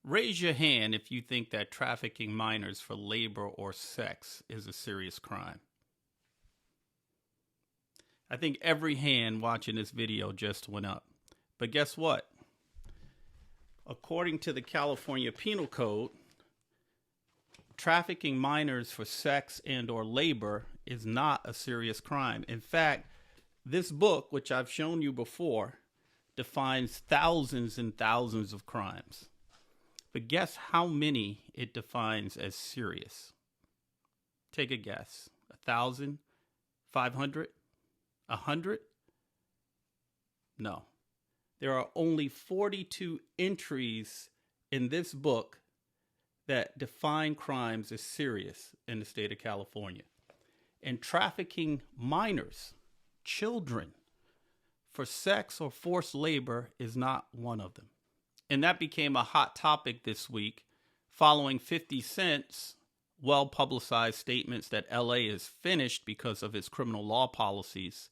Raise your hand if you think that trafficking minors for labor or sex is a serious crime. I think every hand watching this video just went up. But guess what? According to the California Penal Code, trafficking minors for sex and or labor is not a serious crime. In fact, this book, which I've shown you before, defines thousands and thousands of crimes. But guess how many it defines as serious? Take a guess. 1,000? 500? 100? No. There are only 42 entries in this book that define crimes as serious in the state of California. And trafficking minors, children, for sex or forced labor is not one of them. And that became a hot topic this week following 50 Cent's well-publicized statements that LA is finished because of its criminal law policies.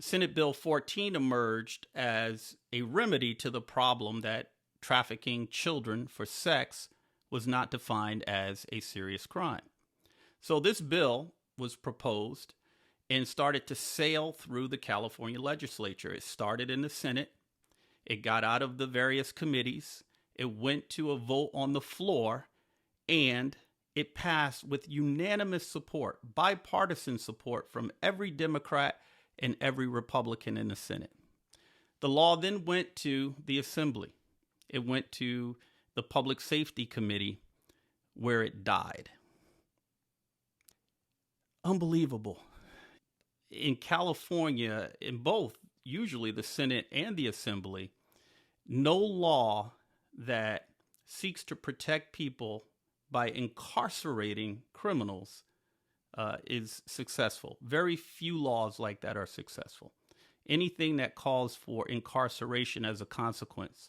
Senate Bill 14 emerged as a remedy to the problem that trafficking children for sex was not defined as a serious crime. So this bill was proposed and started to sail through the California legislature. It started in the Senate. It got out of the various committees. It went to a vote on the floor, and it passed with unanimous support, bipartisan support from every Democrat and every Republican in the Senate. The law then went to the Assembly. It went to the Public Safety Committee, where it died. Unbelievable. In California, in both, usually the Senate and the Assembly, no law that seeks to protect people by incarcerating criminals is successful. Very few laws like that are successful. Anything that calls for incarceration as a consequence,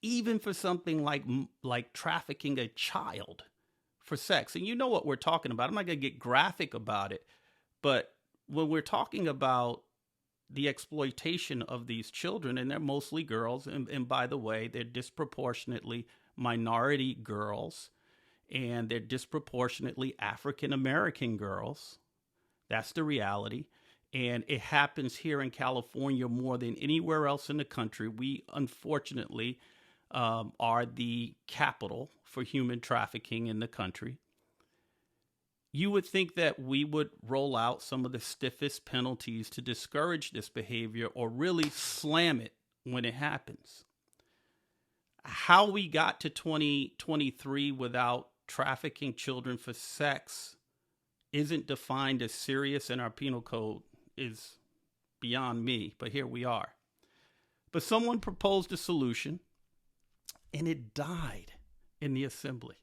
even for something like trafficking a child for sex. And you know what we're talking about. I'm not going to get graphic about it, but when we're talking about the exploitation of these children, and they're mostly girls, and by the way, they're disproportionately minority girls, and they're disproportionately African-American girls. That's the reality. And it happens here in California more than anywhere else in the country. We, unfortunately, are the capital for human trafficking in the country. You would think that we would roll out some of the stiffest penalties to discourage this behavior or really slam it when it happens. How we got to 2023 without trafficking children for sex isn't defined as serious in our penal code is beyond me, but here we are. But someone proposed a solution, and it died in the Assembly.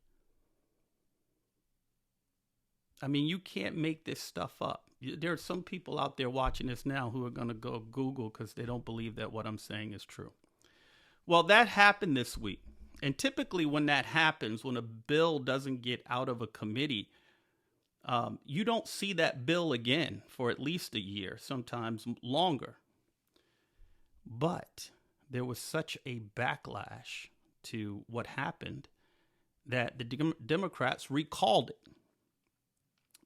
I mean, you can't make this stuff up. There are some people out there watching this now who are going to go Google because they don't believe that what I'm saying is true. Well, that happened this week. And typically when that happens, when a bill doesn't get out of a committee, you don't see that bill again for at least a year, sometimes longer. But there was such a backlash to what happened that the Democrats recalled it.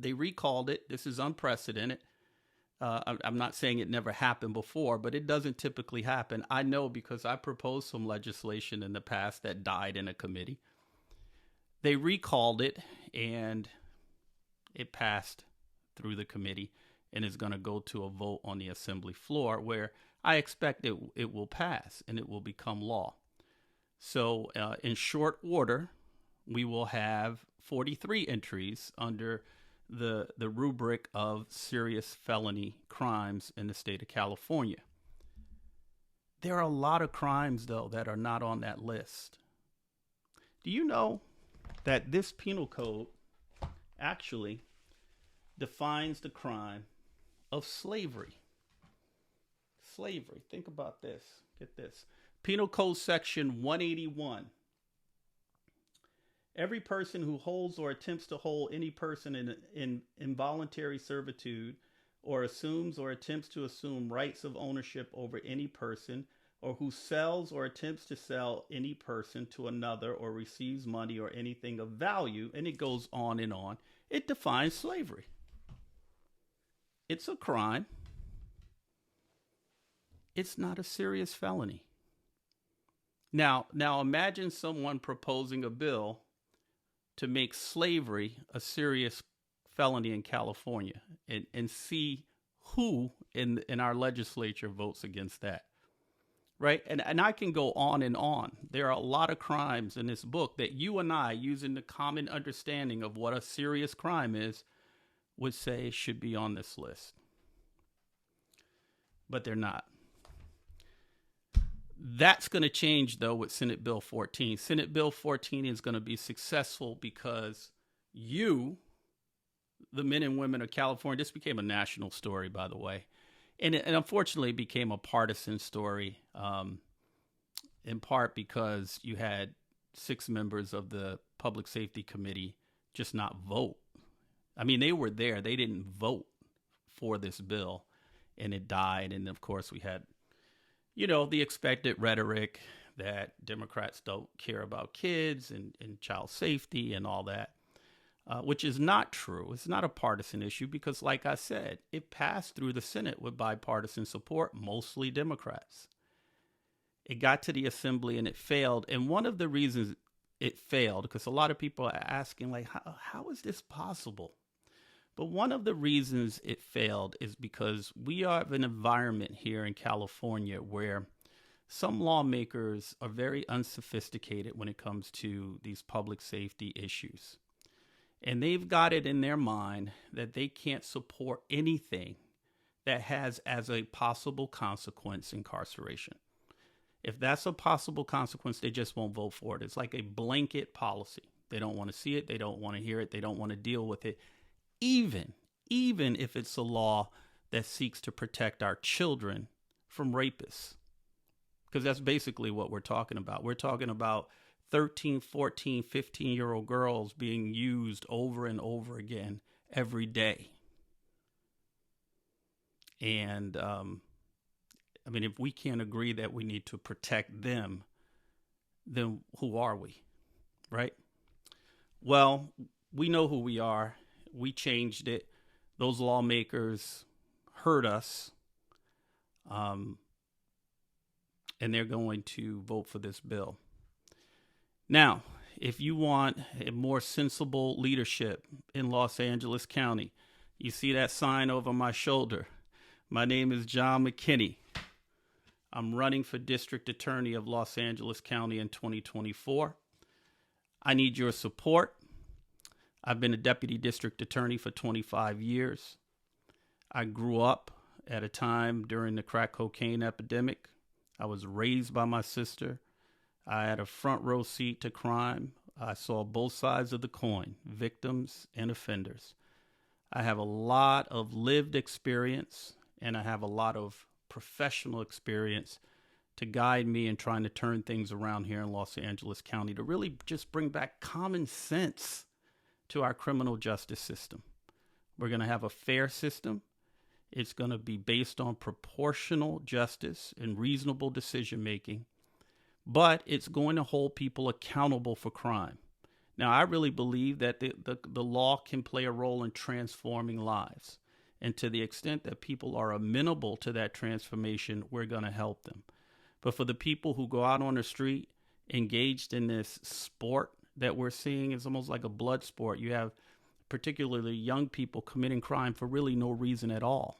They recalled it. This is unprecedented. I'm not saying it never happened before, but it doesn't typically happen. I know because I proposed some legislation in the past that died in a committee. They recalled it, and it passed through the committee and is going to go to a vote on the Assembly floor, where I expect it will pass and it will become law. So in short order, we will have 43 entries under the rubric of serious felony crimes in the state of California. There are a lot of crimes, though, that are not on that list. Do you know that this penal code actually defines the crime of slavery? Slavery. Think about this. Get this. Penal Code Section 181. Every person who holds or attempts to hold any person in involuntary servitude or assumes or attempts to assume rights of ownership over any person or who sells or attempts to sell any person to another or receives money or anything of value, and it goes on and on. It defines slavery. It's a crime. It's not a serious felony. Now imagine someone proposing a bill to make slavery a serious felony in California, and see who in our legislature votes against that. Right? And I can go on and on. There are a lot of crimes in this book that you and I, using the common understanding of what a serious crime is, would say should be on this list. But they're not. That's going to change, though, with Senate Bill 14. Senate Bill 14 is going to be successful because you, the men and women of California, this became a national story, by the way. And unfortunately, it became a partisan story, in part because you had 6 members of the Public Safety Committee just not vote. I mean, they were there. They didn't vote for this bill, and it died. And, of course, we had, the expected rhetoric that Democrats don't care about kids and child safety and all that. Which is not true. It's not a partisan issue because, like I said, it passed through the Senate with bipartisan support, mostly Democrats. It got to the Assembly and it failed. And one of the reasons it failed, because a lot of people are asking, like, how is this possible? But one of the reasons it failed is because we have an environment here in California where some lawmakers are very unsophisticated when it comes to these public safety issues. And they've got it in their mind that they can't support anything that has as a possible consequence incarceration. If that's a possible consequence, they just won't vote for it. It's like a blanket policy. They don't want to see it. They don't want to hear it. They don't want to deal with it, even if it's a law that seeks to protect our children from rapists. Because that's basically what we're talking about. We're talking about 13, 14, 15-year-old girls being used over and over again every day. And, if we can't agree that we need to protect them, then who are we, right? Well, we know who we are. We changed it. Those lawmakers heard us, and they're going to vote for this bill. Now, if you want a more sensible leadership in Los Angeles County, you see that sign over my shoulder. My name is John McKinney. I'm running for District Attorney of Los Angeles County in 2024. I need your support. I've been a Deputy District Attorney for 25 years. I grew up at a time during the crack cocaine epidemic. I was raised by my sister. I had a front row seat to crime. I saw both sides of the coin, victims and offenders. I have a lot of lived experience, and I have a lot of professional experience to guide me in trying to turn things around here in Los Angeles County to really just bring back common sense to our criminal justice system. We're going to have a fair system. It's going to be based on proportional justice and reasonable decision making. But it's going to hold people accountable for crime. Now, I really believe that the law can play a role in transforming lives. And to the extent that people are amenable to that transformation, we're going to help them. But for the people who go out on the street engaged in this sport that we're seeing, it's almost like a blood sport. You have particularly young people committing crime for really no reason at all.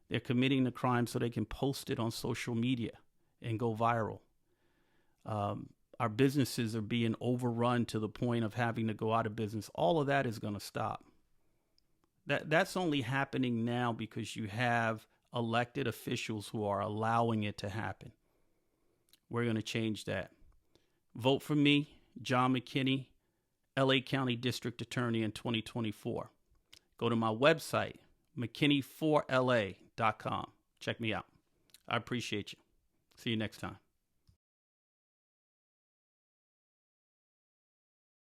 They're committing the crime so they can post it on social media and go viral. Our businesses are being overrun to the point of having to go out of business. All of that is going to stop. That's only happening now because you have elected officials who are allowing it to happen. We're going to change that. Vote for me, John McKinney, LA County District Attorney in 2024. Go to my website, mckinney4la.com. Check me out. I appreciate you. See you next time.